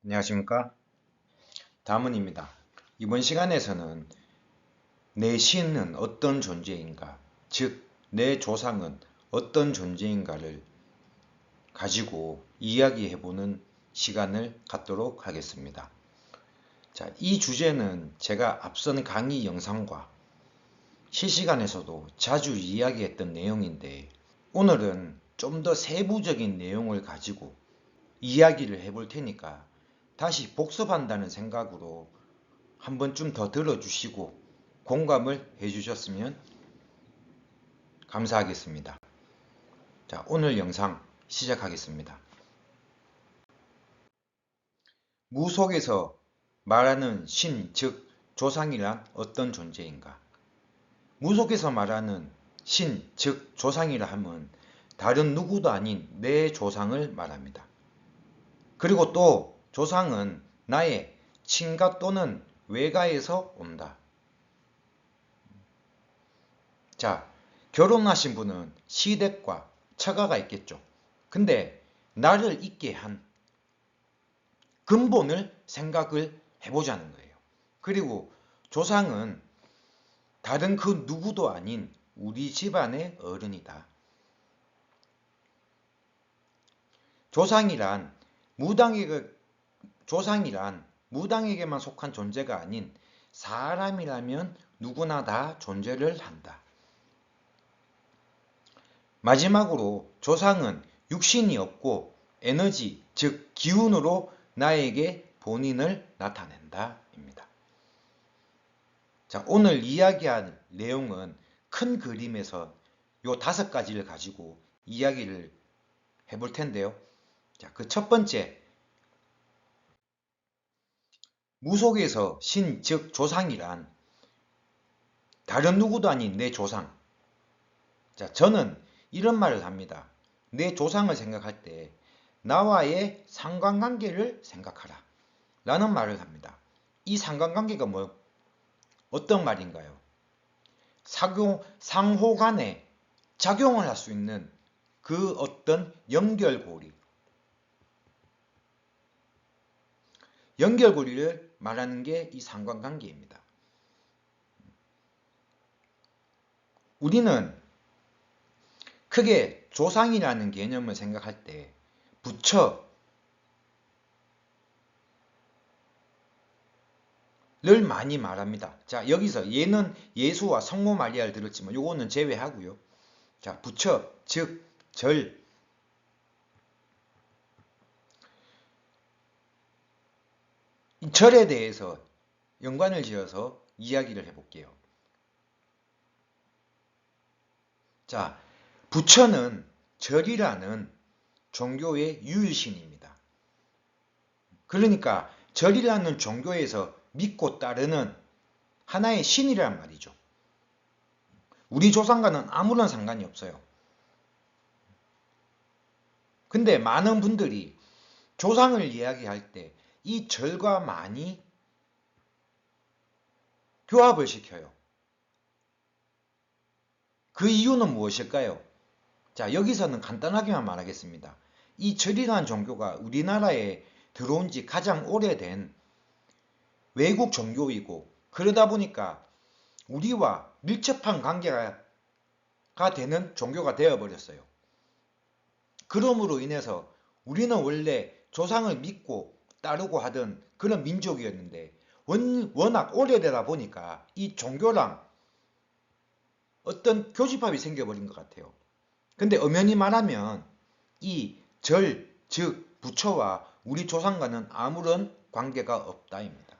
안녕하십니까? 다문입니다. 이번 시간에서는 내 신은 어떤 존재인가, 즉, 내 조상은 어떤 존재인가를 가지고 이야기해보는 시간을 갖도록 하겠습니다. 자, 이 주제는 제가 앞선 강의 영상과 실시간에서도 자주 이야기했던 내용인데, 오늘은 좀 더 세부적인 내용을 가지고 이야기를 해볼 테니까 다시 복습한다는 생각으로 한 번쯤 더 들어주시고 공감을 해주셨으면 감사하겠습니다. 자, 오늘 영상 시작하겠습니다. 무 속에서 말하는 신, 즉 조상이란 어떤 존재인가? 무 속에서 말하는 신, 즉 조상이라 함은 다른 누구도 아닌 내 조상을 말합니다. 그리고 또 조상은 나의 친가 또는 외가에서 온다. 자, 결혼하신 분은 시댁과 처가가 있겠죠. 근데 나를 있게 한 근본을 생각을 해보자는 거예요. 그리고 조상은 다른 그 누구도 아닌 우리 집안의 어른이다. 조상이란 무당에게만 속한 존재가 아닌 사람이라면 누구나 다 존재를 한다. 마지막으로 조상은 육신이 없고 에너지, 즉 기운으로 나에게 본인을 나타낸다 입니다. 자, 오늘 이야기할 내용은 큰 그림에서 요 5가지를 가지고 이야기를 해볼 텐데요. 자, 그 첫 번째, 무속에서 신, 즉 조상이란 다른 누구도 아닌 내 조상. 자, 저는 이런 말을 합니다. 내 조상을 생각할 때 나와의 상관관계를 생각하라 라는 말을 합니다. 이 상관관계가 어떤 말인가요? 상호 간에 작용을 할 수 있는 그 어떤 연결고리를 말하는 게 이 상관관계입니다. 우리는 크게 조상이라는 개념을 생각할 때 부처를 많이 말합니다. 자, 여기서 얘는 예수와 성모 마리아를 들었지만 요거는 제외하고요. 자, 부처, 즉 절. 이 절에 대해서 연관을 지어서 이야기를 해볼게요. 자, 부처는 절이라는 종교의 유일신입니다. 그러니까 절이라는 종교에서 믿고 따르는 하나의 신이란 말이죠. 우리 조상과는 아무런 상관이 없어요. 근데 많은 분들이 조상을 이야기할 때 이 절과 많이 교합을 시켜요. 그 이유는 무엇일까요? 자, 여기서는 간단하게만 말하겠습니다. 이 절이라는 종교가 우리나라에 들어온 지 가장 오래된 외국 종교이고, 그러다 보니까 우리와 밀접한 관계가 되는 종교가 되어버렸어요. 그러므로 인해서 우리는 원래 조상을 믿고 따르고 하던 그런 민족이었는데 워낙 오래되다 보니까 이 종교랑 어떤 교집합이 생겨버린 것 같아요. 근데 엄연히 말하면 이 절, 즉 부처와 우리 조상과는 아무런 관계가 없다입니다.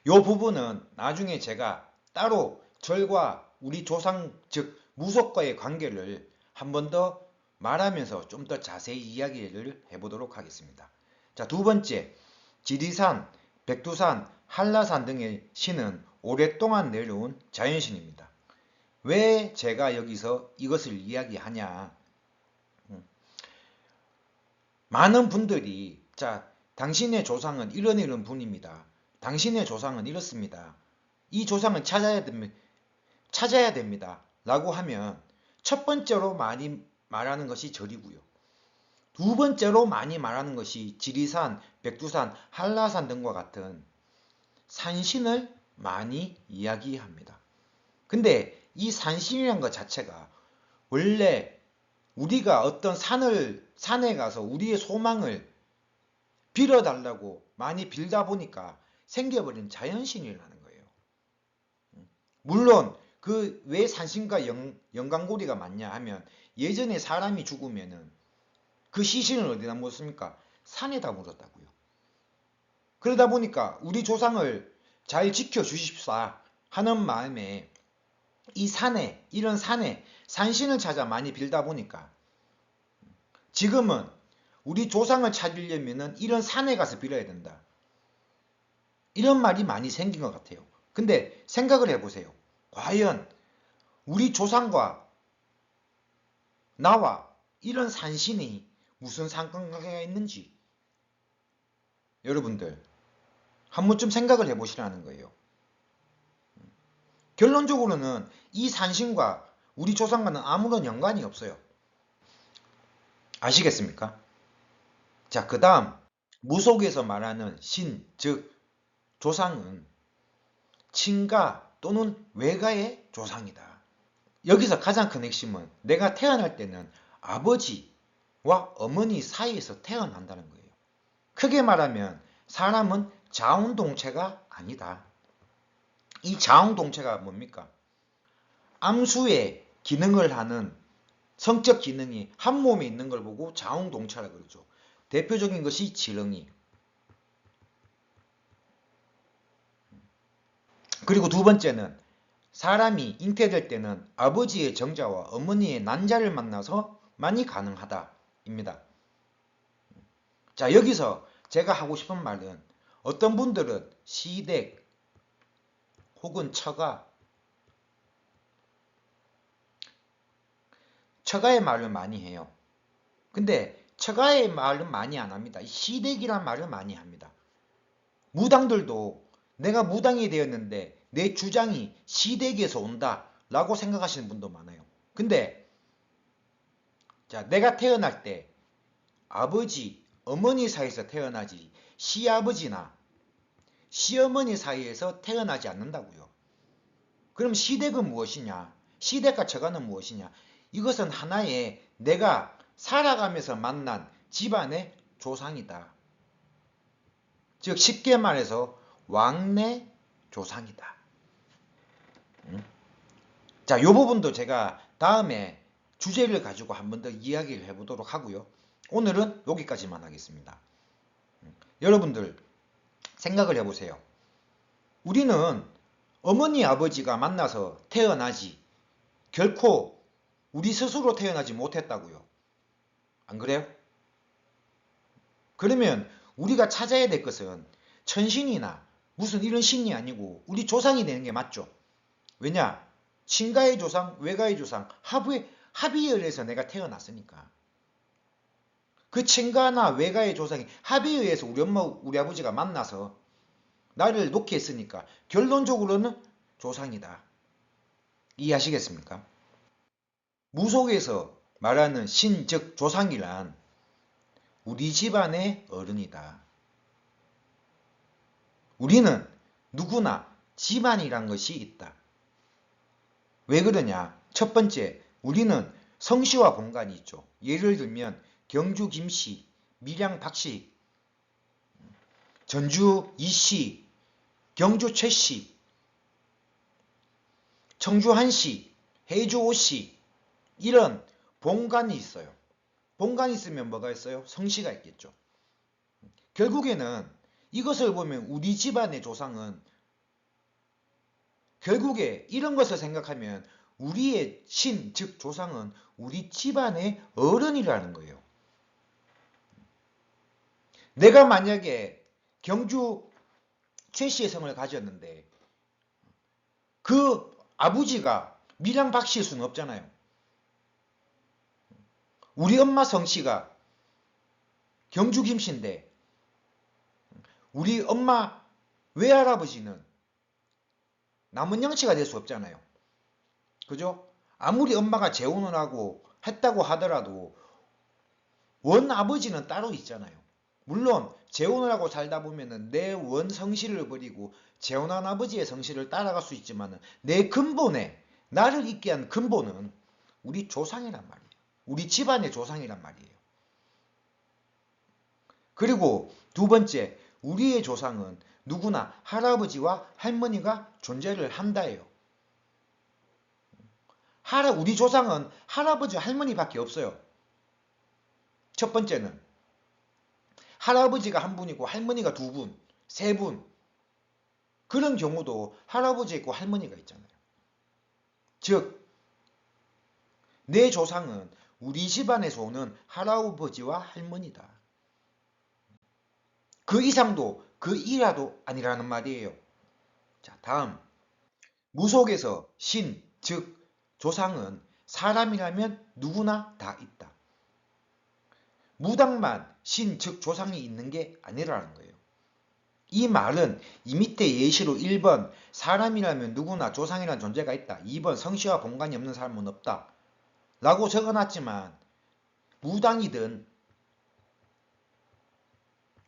이 부분은 나중에 제가 따로 절과 우리 조상, 즉 무속과의 관계를 한 번 더 말하면서 좀 더 자세히 이야기를 해보도록 하겠습니다. 자, 두 번째, 지리산, 백두산, 한라산 등의 신은 오랫동안 내려온 자연신입니다. 왜 제가 여기서 이것을 이야기하냐? 많은 분들이, 자, 당신의 조상은 이런 분입니다. 당신의 조상은 이렇습니다. 이 조상을 찾아야 됩니다. 라고 하면 첫 번째로 많이 말하는 것이 절이고요. 두 번째로 많이 말하는 것이 지리산, 백두산, 한라산 등과 같은 산신을 많이 이야기합니다. 근데 이 산신이라는 것 자체가 원래 우리가 어떤 산에 가서 우리의 소망을 빌어달라고 많이 빌다 보니까 생겨버린 자연신이라는 거예요. 물론 그 왜 산신과 연관고리가 많냐 하면 예전에 사람이 죽으면은 그 시신을 어디다 묻습니까? 산에다 묻었다고요. 그러다 보니까 우리 조상을 잘 지켜주십사 하는 마음에 이 산에, 이런 산에 산신을 찾아 많이 빌다 보니까 지금은 우리 조상을 찾으려면은 이런 산에 가서 빌어야 된다. 이런 말이 많이 생긴 것 같아요. 근데 생각을 해보세요. 과연 우리 조상과 나와 이런 산신이 무슨 상관관계가 있는지 여러분들 한 번쯤 생각을 해보시라는 거예요. 결론적으로는 이 산신과 우리 조상과는 아무런 연관이 없어요. 아시겠습니까? 자, 그 다음 무속에서 말하는 신, 즉 조상은 친가 또는 외가의 조상이다. 여기서 가장 큰 핵심은 내가 태어날 때는 아버지와 어머니 사이에서 태어난다는 거예요. 크게 말하면 사람은 자웅동체가 아니다. 이 자웅동체가 뭡니까? 암수의 기능을 하는 성적 기능이 한 몸에 있는 걸 보고 자웅동체라고 그러죠. 대표적인 것이 지렁이. 그리고 두 번째는 사람이 잉태될 때는 아버지의 정자와 어머니의 난자를 만나서 많이 가능하다입니다. 자, 여기서 제가 하고 싶은 말은 어떤 분들은 시댁 혹은 처가의 말을 많이 해요. 근데 처가의 말은 많이 안 합니다. 시댁이란 말을 많이 합니다. 무당들도 내가 무당이 되었는데 내 주장이 시댁에서 온다 라고 생각하시는 분도 많아요. 근데 자, 내가 태어날 때 아버지, 어머니 사이에서 태어나지 시아버지나 시어머니 사이에서 태어나지 않는다고요. 그럼 시댁은 무엇이냐? 시댁과 처가는 무엇이냐? 이것은 하나의 내가 살아가면서 만난 집안의 조상이다. 즉 쉽게 말해서 왕래 조상이다. 자, 이 부분도 제가 다음에 주제를 가지고 한 번 더 이야기를 해보도록 하고요. 오늘은 여기까지만 하겠습니다. 여러분들 생각을 해보세요. 우리는 어머니 아버지가 만나서 태어나지 결코 우리 스스로 태어나지 못했다고요. 안 그래요? 그러면 우리가 찾아야 될 것은 천신이나 무슨 이런 신이 아니고 우리 조상이 되는 게 맞죠. 왜냐? 친가의 조상, 외가의 조상, 합의에 의해서 내가 태어났으니까. 그 친가나 외가의 조상이 합의에 의해서 우리 엄마, 우리 아버지가 만나서 나를 놓게 했으니까 결론적으로는 조상이다. 이해하시겠습니까? 무속에서 말하는 신, 즉 조상이란 우리 집안의 어른이다. 우리는 누구나 집안이란 것이 있다. 왜 그러냐? 첫 번째, 우리는 성씨와 본관이 있죠. 예를 들면 경주 김씨, 밀양 박씨, 전주 이씨, 경주 최씨, 청주 한씨, 해주 오씨 이런 본관이 있어요. 본관이 있으면 뭐가 있어요? 성씨가 있겠죠. 결국에는 이것을 보면 우리 집안의 조상은 결국에 이런 것을 생각하면 우리의 신, 즉 조상은 우리 집안의 어른이라는 거예요. 내가 만약에 경주 최씨의 성을 가졌는데 그 아버지가 밀양 박씨일 수는 없잖아요. 우리 엄마 성씨가 경주 김씨인데 우리 엄마 외할아버지는 남은영씨가 될 수 없잖아요. 그죠? 아무리 엄마가 재혼을 하고 했다고 하더라도 원 아버지는 따로 있잖아요. 물론 재혼을 하고 살다 보면은 내 원 성실을 버리고 재혼한 아버지의 성실을 따라갈 수 있지만은 내 근본에 나를 있게 한 근본은 우리 조상이란 말이에요. 우리 집안의 조상이란 말이에요. 그리고 두 번째, 우리의 조상은 누구나 할아버지와 할머니가 존재를 한다예요. 우리 조상은 할아버지, 할머니밖에 없어요. 첫 번째는 할아버지가 한 분이고 할머니가 두 분, 세 분. 그런 경우도 할아버지 있고 할머니가 있잖아요. 즉, 내 조상은 우리 집안에서 오는 할아버지와 할머니다. 그 이상도 그 이하도 아니라는 말이에요. 자, 다음. 무속에서 신, 즉 조상은 사람이라면 누구나 다 있다. 무당만 신, 즉 조상이 있는 게 아니라는 거예요. 이 말은 이 밑에 예시로 1번 사람이라면 누구나 조상이라는 존재가 있다. 2번 성씨와 본관이 없는 사람은 없다. 라고 적어놨지만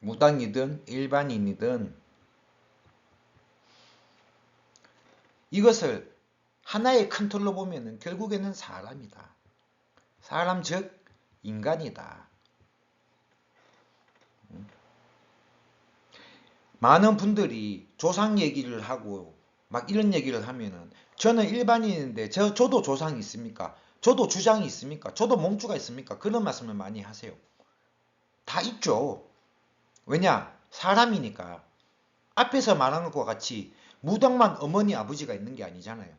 무당이든 일반인이든 이것을 하나의 큰 틀로 보면 결국에는 사람이다. 사람 즉 인간이다. 많은 분들이 조상 얘기를 하고 막 이런 얘기를 하면은 저는 일반인인데 저도 조상이 있습니까? 저도 주장이 있습니까? 저도 몸주가 있습니까? 그런 말씀을 많이 하세요. 다 있죠. 왜냐? 사람이니까. 앞에서 말한 것과 같이 무당만 어머니 아버지가 있는 게 아니잖아요.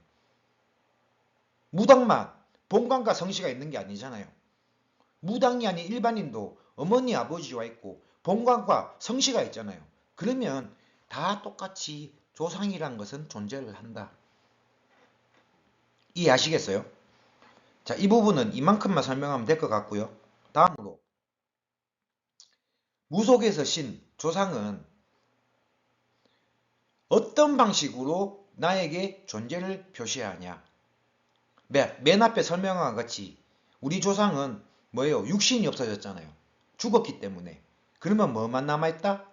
무당만 본관과 성씨가 있는 게 아니잖아요. 무당이 아닌 일반인도 어머니 아버지와 있고 본관과 성씨가 있잖아요. 그러면 다 똑같이 조상이란 것은 존재를 한다. 이해하시겠어요? 자, 이 부분은 이만큼만 설명하면 될 것 같고요. 다음으로 무속에서 신, 조상은 어떤 방식으로 나에게 존재를 표시하냐. 맨 앞에 설명한 것 같이 우리 조상은 뭐예요? 육신이 없어졌잖아요. 죽었기 때문에. 그러면 뭐만 남아있다?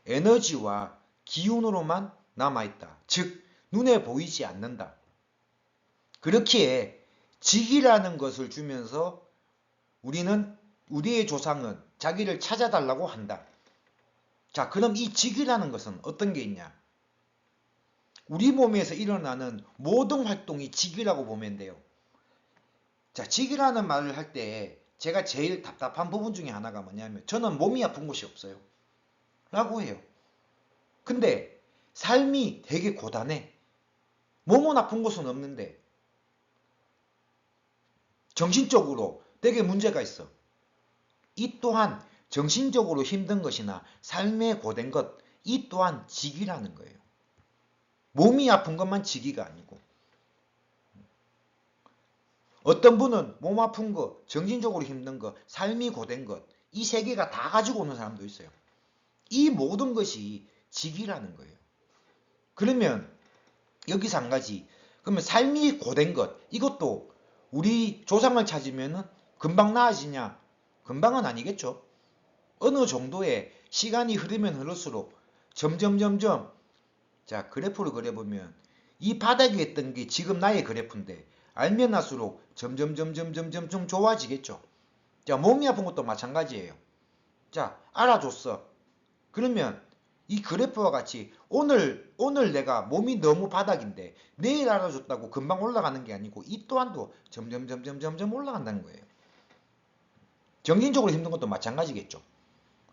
에너지와 기운으로만 남아있다. 즉 눈에 보이지 않는다. 그렇기에 직이라는 것을 주면서 우리의 조상은 자기를 찾아달라고 한다. 자, 그럼 이 직이라는 것은 어떤 게 있냐? 우리 몸에서 일어나는 모든 활동이 직이라고 보면 돼요. 자, 직이라는 말을 할 때 제가 제일 답답한 부분 중에 하나가 뭐냐면 저는 몸이 아픈 곳이 없어요. 라고 해요. 근데 삶이 되게 고단해. 몸은 아픈 곳은 없는데 정신적으로 되게 문제가 있어. 이 또한 정신적으로 힘든 것이나 삶에 고된 것, 이 또한 직이라는 거예요. 몸이 아픈 것만 직이가 아니고 어떤 분은 몸 아픈 거, 정신적으로 힘든 거, 삶이 고된 것, 이 세 개가 다 가지고 오는 사람도 있어요. 이 모든 것이 직이라는 거예요. 그러면 여기서 한 가지, 그러면 삶이 고된 것, 이것도 우리 조상을 찾으면 금방 나아지냐? 금방은 아니겠죠. 어느 정도의 시간이 흐르면 흐를수록 점점 자, 그래프를 그려보면 이 바닥에 있던 게 지금 나의 그래프인데 알면 할수록 점점 좀 좋아지겠죠. 자, 몸이 아픈 것도 마찬가지예요. 자, 알아줬어. 그러면 이 그래프와 같이 오늘 내가 몸이 너무 바닥인데 내일 알아줬다고 금방 올라가는 게 아니고 이 또한도 점점 올라간다는 거예요. 정신적으로 힘든 것도 마찬가지겠죠.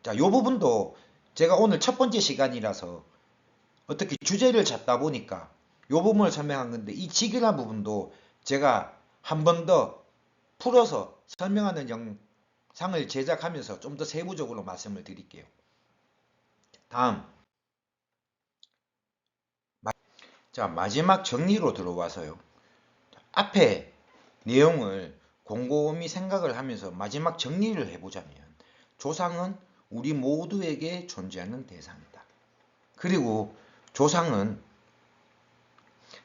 자, 요 부분도 제가 오늘 첫 번째 시간이라서 어떻게 주제를 잡다 보니까 요 부분을 설명한 건데 이 직이라는 부분도 제가 한 번 더 풀어서 설명하는 영상을 제작하면서 좀 더 세부적으로 말씀을 드릴게요. 다음. 자, 마지막 정리로 들어와서요. 앞에 내용을 곰곰이 생각을 하면서 마지막 정리를 해보자면 조상은 우리 모두에게 존재하는 대상이다. 그리고 조상은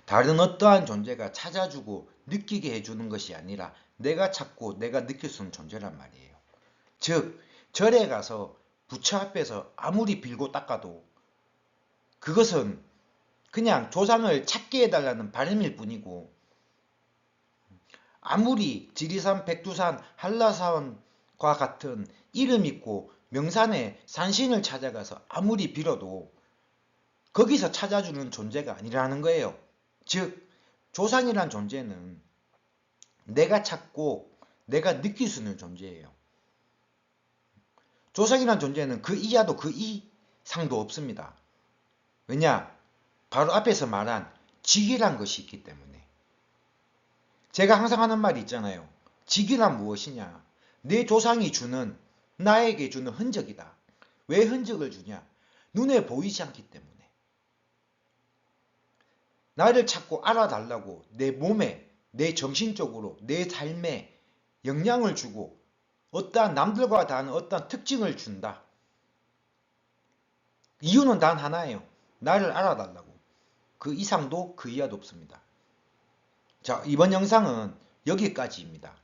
다른 어떠한 존재가 찾아주고 느끼게 해주는 것이 아니라 내가 찾고 내가 느낄 수 있는 존재란 말이에요. 즉 절에 가서 부처 앞에서 아무리 빌고 닦아도 그것은 그냥 조상을 찾게 해달라는 바람일 뿐이고, 아무리 지리산, 백두산, 한라산과 같은 이름 있고 명산의 산신을 찾아가서 아무리 빌어도 거기서 찾아주는 존재가 아니라는 거예요. 즉 조상이란 존재는 내가 찾고 내가 느낄 수 있는 존재예요. 조상이란 존재는 그 이하도 그 이상도 없습니다. 왜냐? 바로 앞에서 말한 직이란 것이 있기 때문에. 제가 항상 하는 말이 있잖아요. 직이란 무엇이냐? 내 조상이 주는, 나에게 주는 흔적이다. 왜 흔적을 주냐? 눈에 보이지 않기 때문에. 나를 찾고 알아달라고 내 몸에, 내 정신적으로, 내 삶에 영향을 주고 어떠한 남들과 다른 어떠한 특징을 준다. 이유는 단 하나예요. 나를 알아달라고. 그 이상도 그 이하도 없습니다. 자, 이번 영상은 여기까지입니다.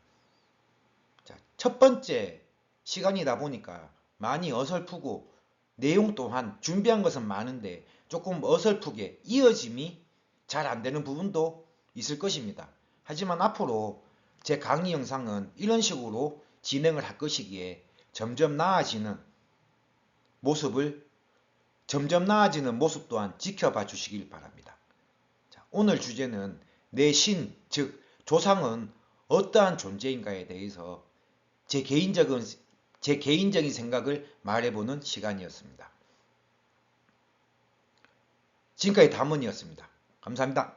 자, 첫 번째 시간이다 보니까 많이 어설프고 내용 또한 준비한 것은 많은데 조금 어설프게 이어짐이 잘 안되는 부분도 있을 것입니다. 하지만 앞으로 제 강의 영상은 이런 식으로 진행을 할 것이기에 점점 나아지는 모습 또한 지켜봐 주시길 바랍니다. 자, 오늘 주제는 내 신, 즉 조상은 어떠한 존재인가에 대해서 제 개인적인 생각을 말해보는 시간이었습니다. 지금까지 담원이었습니다. 감사합니다.